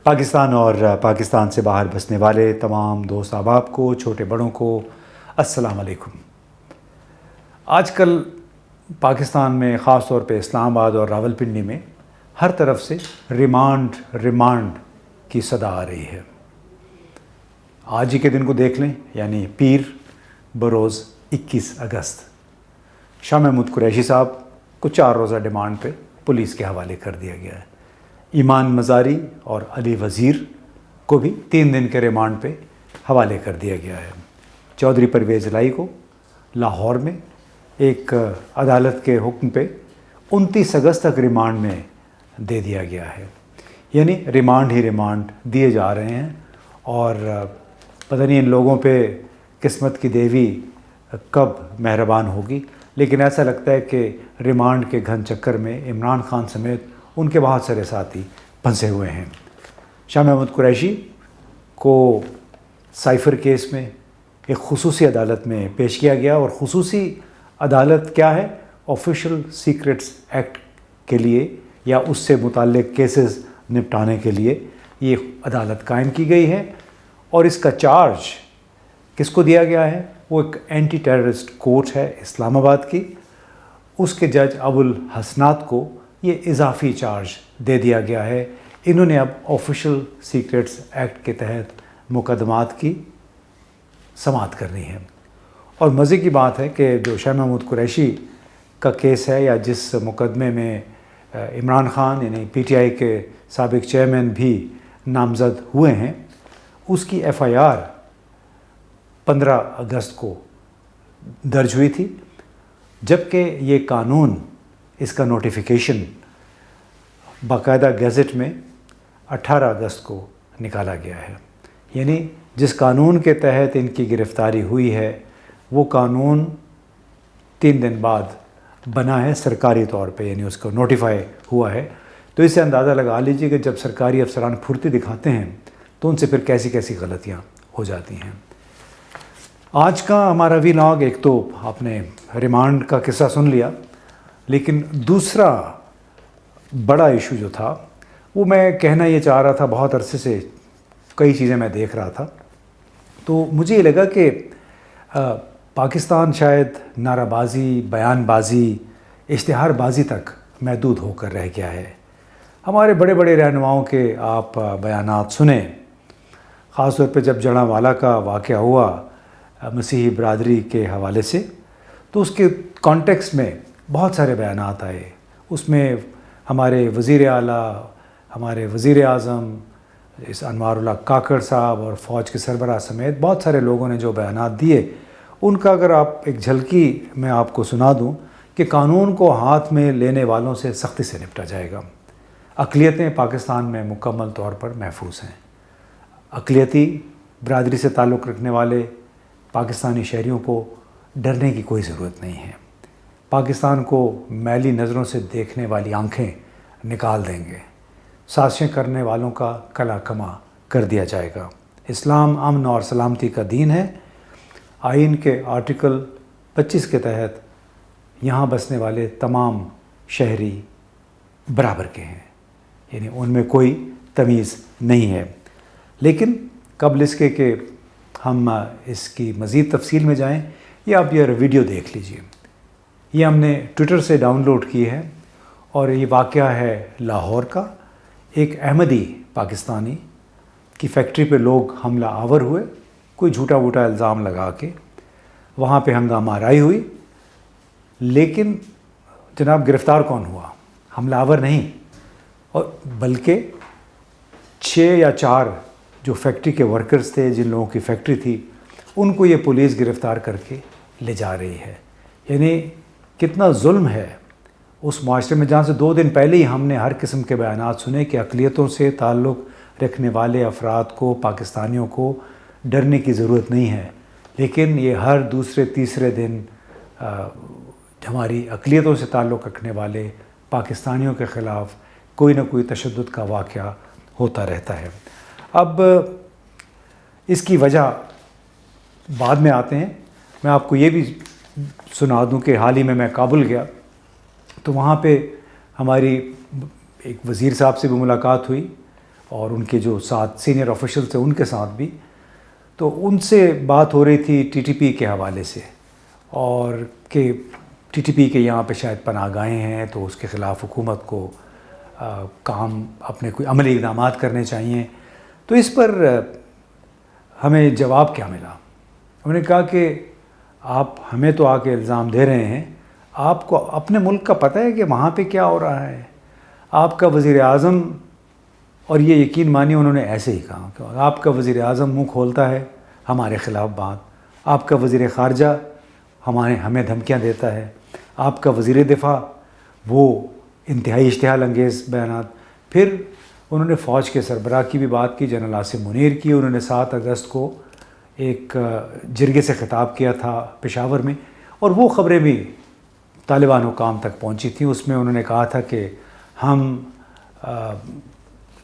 پاکستان اور پاکستان سے باہر بسنے والے تمام دوست احباب کو، چھوٹے بڑوں کو السلام علیکم۔ آج کل پاکستان میں خاص طور پہ اسلام آباد اور راولپنڈی میں ہر طرف سے ریمانڈ کی صدا آ رہی ہے۔ آج ہی کے دن کو دیکھ لیں، یعنی پیر بروز 21 اگست شاہ محمود قریشی صاحب کو 4 روزہ ڈیمانڈ پہ پولیس کے حوالے کر دیا گیا ہے۔ ایمان مزاری اور علی وزیر کو بھی 3 دن کے ریمانڈ پہ حوالے کر دیا گیا ہے۔ چودھری پرویز الہی کو لاہور میں ایک عدالت کے حکم پہ 29 اگست تک ریمانڈ میں دے دیا گیا ہے۔ یعنی ریمانڈ دیے جا رہے ہیں، اور پتہ نہیں ان لوگوں پہ قسمت کی دیوی کب مہربان ہوگی، لیکن ایسا لگتا ہے کہ ریمانڈ کے گھن چکر میں عمران خان سمیت ان کے بہت سارے ساتھی پھنسے ہوئے ہیں۔ شاہ محمود قریشی کو سائفر کیس میں ایک خصوصی عدالت میں پیش کیا گیا، اور خصوصی عدالت کیا ہے؟ آفیشل سیکرٹس ایکٹ کے لیے یا اس سے متعلق کیسز نپٹانے کے لیے یہ عدالت قائم کی گئی ہے، اور اس کا چارج کس کو دیا گیا ہے؟ وہ ایک اینٹی ٹیررسٹ کورٹ ہے اسلام آباد کی، اس کے جج ابو الحسنات کو یہ اضافی چارج دے دیا گیا ہے۔ انہوں نے اب آفیشل سیکرٹس ایکٹ کے تحت مقدمات کی سماعت کرنی ہے۔ اور مزے کی بات ہے کہ جو شاہ محمود قریشی کا کیس ہے، یا جس مقدمے میں عمران خان یعنی پی ٹی آئی کے سابق چیئرمین بھی نامزد ہوئے ہیں، اس کی ایف آئی آر 15 اگست کو درج ہوئی تھی، جبکہ یہ قانون، اس کا نوٹیفیکیشن باقاعدہ گیزٹ میں 18 اگست کو نکالا گیا ہے۔ یعنی جس قانون کے تحت ان کی گرفتاری ہوئی ہے، وہ قانون 3 دن بعد بنا ہے سرکاری طور پہ، یعنی اس کو نوٹیفائی ہوا ہے۔ تو اس سے اندازہ لگا لیجیے کہ جب سرکاری افسران پھرتی دکھاتے ہیں تو ان سے پھر کیسی کیسی غلطیاں ہو جاتی ہیں۔ آج کا ہمارا ویلاگ، ایک تو آپ نے ریمانڈ کا قصہ سن لیا، لیکن دوسرا بڑا ایشو جو تھا وہ میں کہنا یہ چاہ رہا تھا، بہت عرصے سے کئی چیزیں میں دیکھ رہا تھا، تو مجھے یہ لگا کہ پاکستان شاید نعرہ بازی، بیان بازی، اشتہار بازی تک محدود ہو کر رہ گیا ہے۔ ہمارے بڑے بڑے رہنماؤں کے آپ بیانات سنیں، خاص طور پہ جب جڑاں کا واقعہ ہوا مسیحی برادری کے حوالے سے، تو اس کے کانٹیکسٹ میں بہت سارے بیانات آئے۔ اس میں ہمارے وزیر اعلیٰ، ہمارے وزیر اعظم اس انوار اللہ کاکڑ صاحب اور فوج کے سربراہ سمیت بہت سارے لوگوں نے جو بیانات دیے، ان کا اگر آپ ایک جھلکی میں آپ کو سنا دوں کہ قانون کو ہاتھ میں لینے والوں سے سختی سے نپٹا جائے گا۔ اقلیتیں پاکستان میں مکمل طور پر محفوظ ہیں۔ اقلیتی برادری سے تعلق رکھنے والے پاکستانی شہریوں کو ڈرنے کی کوئی ضرورت نہیں ہے۔ پاکستان کو میلی نظروں سے دیکھنے والی آنکھیں نکال دیں گے۔ سازشیں کرنے والوں کا کلا کما کر دیا جائے گا۔ اسلام امن اور سلامتی کا دین ہے۔ آئین کے آرٹیکل 25 کے تحت یہاں بسنے والے تمام شہری برابر کے ہیں، یعنی ان میں کوئی تمیز نہیں ہے۔ لیکن قبل اس کے کہ ہم اس کی مزید تفصیل میں جائیں، یہ آپ یہ ویڈیو دیکھ لیجئے۔ یہ ہم نے ٹویٹر سے ڈاؤن لوڈ کی ہے، اور یہ واقعہ ہے لاہور کا۔ ایک احمدی پاکستانی کی فیکٹری پہ لوگ حملہ آور ہوئے، کوئی جھوٹا ووٹا الزام لگا کے وہاں پہ ہنگامہ آرائی ہوئی، لیکن جناب گرفتار کون ہوا؟ حملہ آور نہیں، اور بلکہ 6 یا 4 جو فیکٹری کے ورکرز تھے، جن لوگوں کی فیکٹری تھی، ان کو یہ پولیس گرفتار کر کے لے جا رہی ہے۔ یعنی کتنا ظلم ہے اس معاشرے میں، جہاں سے 2 دن پہلے ہی ہم نے ہر قسم کے بیانات سنے کہ اقلیتوں سے تعلق رکھنے والے افراد کو، پاکستانیوں کو ڈرنے کی ضرورت نہیں ہے، لیکن یہ ہر دوسرے تیسرے دن ہماری اقلیتوں سے تعلق رکھنے والے پاکستانیوں کے خلاف کوئی نہ کوئی تشدد کا واقعہ ہوتا رہتا ہے۔ اب اس کی وجہ بعد میں آتے ہیں۔ میں آپ کو یہ بھی سنا دوں کہ حال ہی میں کابل گیا، تو وہاں پہ ہماری ایک وزیر صاحب سے بھی ملاقات ہوئی، اور ان کے جو ساتھ سینئر آفیشل تھے ان کے ساتھ بھی، تو ان سے بات ہو رہی تھی ٹی ٹی پی کے حوالے سے، اور کہ ٹی ٹی پی کے یہاں پہ شاید پناہ گاہیں ہیں تو اس کے خلاف حکومت کو کام اپنے کوئی عملی اقدامات کرنے چاہیے۔ تو اس پر ہمیں جواب کیا ملا؟ انہوں نے کہا کہ آپ ہمیں تو آ کے الزام دے رہے ہیں، آپ کو اپنے ملک کا پتہ ہے کہ وہاں پہ کیا ہو رہا ہے؟ آپ کا وزیر اعظم، اور یہ یقین مانیے انہوں نے ایسے ہی کہا کہ آپ کا وزیر اعظم منہ کھولتا ہے ہمارے خلاف بات، آپ کا وزیر خارجہ ہمیں دھمکیاں دیتا ہے، آپ کا وزیر دفاع وہ انتہائی اشتعال انگیز بیانات۔ پھر انہوں نے فوج کے سربراہ کی بھی بات کی، جنرل عاصم منیر کی۔ انہوں نے 7 اگست کو ایک جرگے سے خطاب کیا تھا پشاور میں، اور وہ خبریں بھی طالبان حکام تک پہنچی تھیں۔ اس میں انہوں نے کہا تھا کہ ہم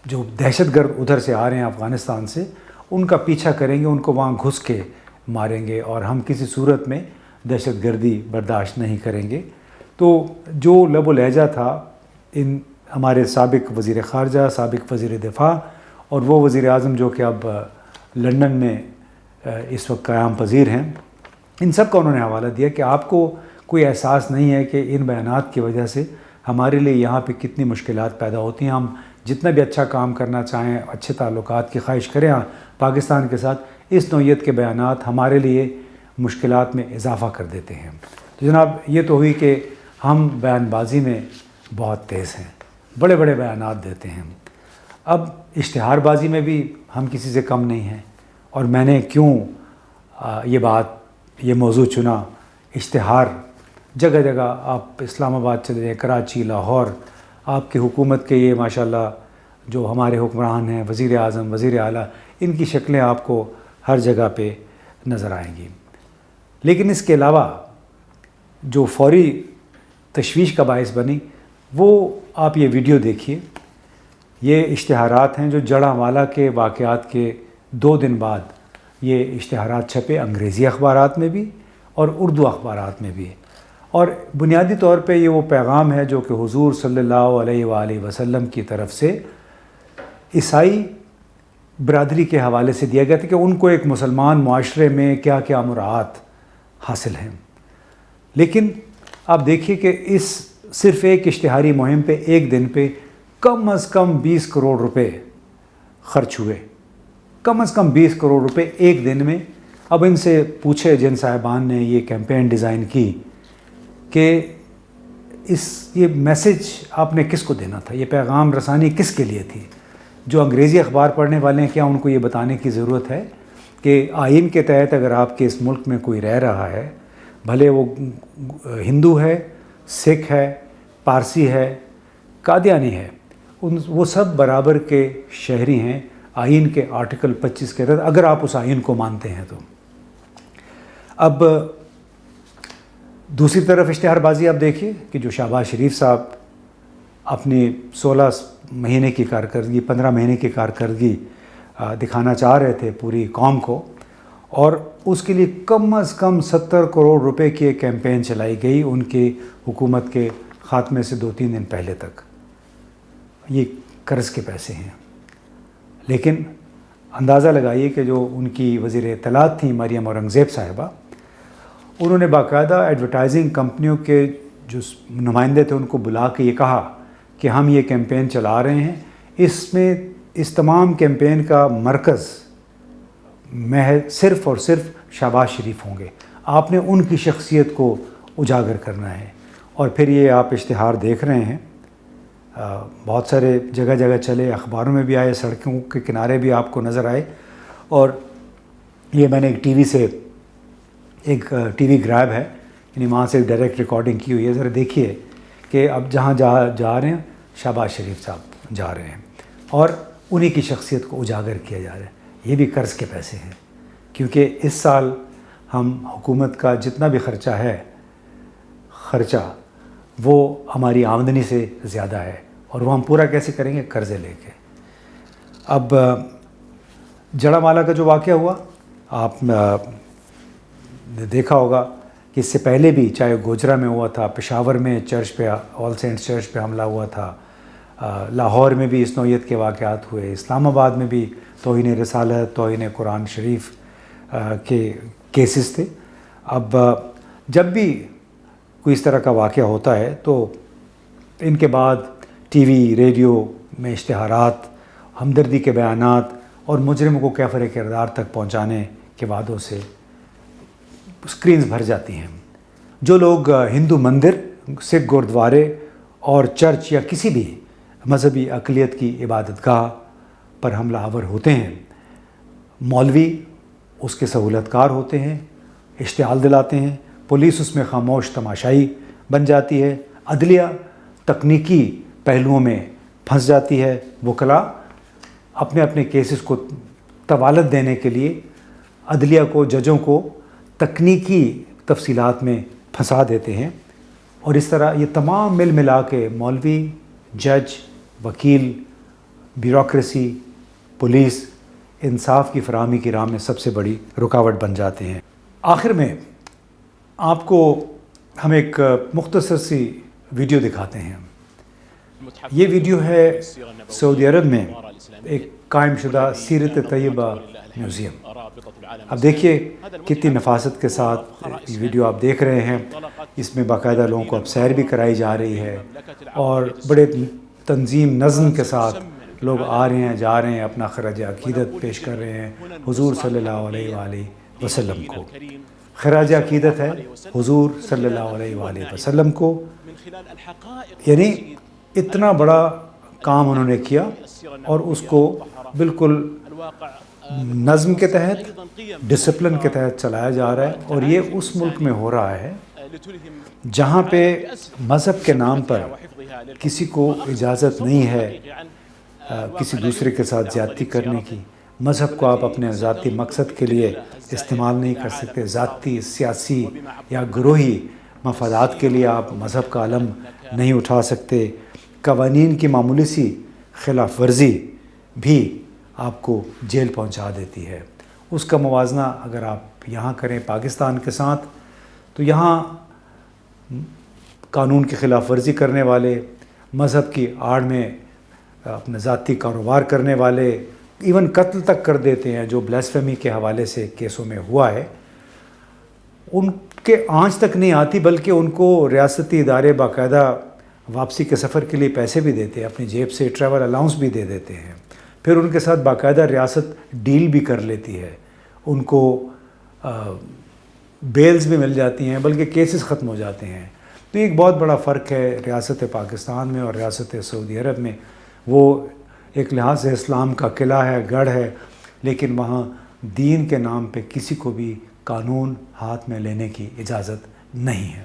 جو دہشت گرد ادھر سے آ رہے ہیں افغانستان سے، ان کا پیچھا کریں گے، ان کو وہاں گھس کے ماریں گے، اور ہم کسی صورت میں دہشت گردی برداشت نہیں کریں گے۔ تو جو لب و لہجہ تھا ان ہمارے سابق وزیر خارجہ، سابق وزیر دفاع، اور وہ وزیر اعظم جو کہ اب لندن میں اس وقت قیام پذیر ہیں، ان سب کا انہوں نے حوالہ دیا کہ آپ کو کوئی احساس نہیں ہے کہ ان بیانات کی وجہ سے ہمارے لیے یہاں پہ کتنی مشکلات پیدا ہوتی ہیں۔ ہم جتنا بھی اچھا کام کرنا چاہیں، اچھے تعلقات کی خواہش کریں پاکستان کے ساتھ، اس نوعیت کے بیانات ہمارے لیے مشکلات میں اضافہ کر دیتے ہیں۔ تو جناب یہ تو ہوئی کہ ہم بیان بازی میں بہت تیز ہیں، بڑے بڑے بیانات دیتے ہیں۔ اب اشتہار بازی میں بھی ہم کسی سے کم نہیں ہیں، اور میں نے کیوں یہ موضوع چنا، اشتہار جگہ جگہ آپ اسلام آباد چلے جائیں، کراچی، لاہور، آپ کی حکومت کے یہ ماشاءاللہ جو ہمارے حکمران ہیں، وزیر اعظم، وزیر اعلیٰ، ان کی شکلیں آپ کو ہر جگہ پہ نظر آئیں گی۔ لیکن اس کے علاوہ جو فوری تشویش کا باعث بنی، وہ آپ یہ ویڈیو دیکھیے۔ یہ اشتہارات ہیں جو جڑانوالہ کے واقعات کے 2 دن بعد یہ اشتہارات چھپے، انگریزی اخبارات میں بھی اور اردو اخبارات میں بھی، اور بنیادی طور پہ یہ وہ پیغام ہے جو کہ حضور صلی اللہ علیہ وآلہ وسلم کی طرف سے عیسائی برادری کے حوالے سے دیا گیا تھا کہ ان کو ایک مسلمان معاشرے میں کیا کیا مراعات حاصل ہیں۔ لیکن آپ دیکھیے کہ اس صرف ایک اشتہاری مہم پہ ایک دن پہ کم از کم 20 کروڑ روپے خرچ ہوئے، کم از کم 20 کروڑ روپے ایک دن میں۔ اب ان سے پوچھے جن صاحبان نے یہ کیمپین ڈیزائن کی کہ یہ میسج آپ نے کس کو دینا تھا، یہ پیغام رسانی کس کے لیے تھی؟ جو انگریزی اخبار پڑھنے والے ہیں، کیا ان کو یہ بتانے کی ضرورت ہے کہ آئین کے تحت اگر آپ کے اس ملک میں کوئی رہ رہا ہے، بھلے وہ ہندو ہے، سکھ ہے، پارسی ہے، قادیانی ہے، وہ سب برابر کے شہری ہیں آئین کے آرٹیکل 25 کے تحت، اگر آپ اس آئین کو مانتے ہیں تو۔ اب دوسری طرف اشتہار بازی آپ دیکھیے کہ جو شہباز شریف صاحب اپنی 16 مہینے کی کارکردگی، 15 مہینے کی کارکردگی دکھانا چاہ رہے تھے پوری قوم کو، اور اس کے لیے کم از کم 70 کروڑ روپے کی ایک کیمپین چلائی گئی ان کی حکومت کے خاتمے سے 2-3 دن پہلے تک۔ یہ قرض کے پیسے ہیں، لیکن اندازہ لگائیے کہ جو ان کی وزیر اطلاعات تھیں مریم اورنگزیب صاحبہ، انہوں نے باقاعدہ ایڈورٹائزنگ کمپنیوں کے جو نمائندے تھے ان کو بلا کے یہ کہا کہ ہم یہ کیمپین چلا رہے ہیں، اس تمام کیمپین کا مرکز صرف اور صرف شہباز شریف ہوں گے، آپ نے ان کی شخصیت کو اجاگر کرنا ہے۔ اور پھر یہ آپ اشتہار دیکھ رہے ہیں، بہت سارے جگہ جگہ چلے، اخباروں میں بھی آئے، سڑکوں کے کنارے بھی آپ کو نظر آئے، اور یہ میں نے ایک ٹی وی گریب ہے، یعنی وہاں سے ڈائریکٹ ریکارڈنگ کی ہوئی ہے۔ ذرا دیکھیے کہ اب جہاں جا رہے ہیں شہباز شریف صاحب جا رہے ہیں، اور انہی کی شخصیت کو اجاگر کیا جا رہا ہے۔ یہ بھی قرض کے پیسے ہیں، کیونکہ اس سال ہم حکومت کا جتنا بھی خرچہ وہ ہماری آمدنی سے زیادہ ہے، اور وہ ہم پورا کیسے کریں گے؟ قرضے لے کے۔ اب جڑانوالہ کا جو واقعہ ہوا، آپ نے دیکھا ہوگا کہ اس سے پہلے بھی چاہے گوجرا میں ہوا تھا، پشاور میں چرچ پہ، آل سینٹس چرچ پہ حملہ ہوا تھا، لاہور میں بھی اس نوعیت کے واقعات ہوئے، اسلام آباد میں بھی توہین رسالت، توہین قرآن شریف کے کیسز تھے۔ اب جب بھی کوئی اس طرح کا واقعہ ہوتا ہے تو ان کے بعد ٹی وی ریڈیو میں اشتہارات، ہمدردی کے بیانات اور مجرموں کو کیفر کردار تک پہنچانے کے وعدوں سے اسکرینز بھر جاتی ہیں۔ جو لوگ ہندو مندر، سکھ گردوارے اور چرچ یا کسی بھی مذہبی اقلیت کی عبادت گاہ پر حملہ آور ہوتے ہیں، مولوی اس کے سہولت کار ہوتے ہیں، اشتعال دلاتے ہیں، پولیس اس میں خاموش تماشائی بن جاتی ہے، عدلیہ تکنیکی پہلوؤں میں پھنس جاتی ہے، وکلاء اپنے اپنے کیسز کو طوالت دینے کے لیے عدلیہ کو، ججوں کو تکنیکی تفصیلات میں پھنسا دیتے ہیں، اور اس طرح یہ تمام مل ملا کے مولوی، جج، وکیل، بیوروکریسی، پولیس انصاف کی فراہمی کی راہ میں سب سے بڑی رکاوٹ بن جاتے ہیں۔ آخر میں آپ کو ہم ایک مختصر سی ویڈیو دکھاتے ہیں۔ یہ ویڈیو ہے سعودی عرب میں ایک قائم شدہ سیرت طیبہ میوزیم۔ اب دیکھیے کتنی نفاست کے ساتھ یہ ویڈیو آپ دیکھ رہے ہیں، اس میں باقاعدہ لوگوں کو اب سیر بھی کرائی جا رہی ہے اور بڑے تنظیم نظم کے ساتھ لوگ آ رہے ہیں، جا رہے ہیں، اپنا خراج عقیدت پیش کر رہے ہیں حضور صلی اللہ علیہ وآلہ وسلم کو۔ خراج عقیدت ہے حضور صلی اللہ علیہ وآلہ وسلم کو، یعنی اتنا بڑا کام انہوں نے کیا اور اس کو بالکل نظم کے تحت، ڈسپلن کے تحت چلایا جا رہا ہے، اور یہ اس ملک میں ہو رہا ہے جہاں پہ مذہب کے نام پر کسی کو اجازت نہیں ہے کسی دوسرے کے ساتھ زیادتی کرنے کی۔ مذہب کو آپ اپنے ذاتی مقصد کے لیے استعمال نہیں کر سکتے، ذاتی، سیاسی یا گروہی مفادات کے لیے آپ مذہب کا علم نہیں اٹھا سکتے۔ قوانین کی معمولی سی خلاف ورزی بھی آپ کو جیل پہنچا دیتی ہے۔ اس کا موازنہ اگر آپ یہاں کریں پاکستان کے ساتھ، تو یہاں قانون کی خلاف ورزی کرنے والے، مذہب کی آڑ میں اپنے ذاتی کاروبار کرنے والے، ایون قتل تک کر دیتے ہیں، جو بلیسفیمی کے حوالے سے کیسوں میں ہوا ہے، ان کے آنچ تک نہیں آتی، بلکہ ان کو ریاستی ادارے باقاعدہ واپسی کے سفر کے لیے پیسے بھی دیتے ہیں، اپنی جیب سے ٹریول الاؤنس بھی دے دیتے ہیں، پھر ان کے ساتھ باقاعدہ ریاست ڈیل بھی کر لیتی ہے، ان کو بیلز بھی مل جاتی ہیں، بلکہ کیسز ختم ہو جاتے ہیں۔ تو یہ ایک بہت بڑا فرق ہے ریاست پاکستان میں اور ریاست سعودی عرب میں۔ وہ ایک لحاظ سے اسلام کا قلعہ ہے، گڑھ ہے، لیکن وہاں دین کے نام پہ کسی کو بھی قانون ہاتھ میں لینے کی اجازت نہیں ہے۔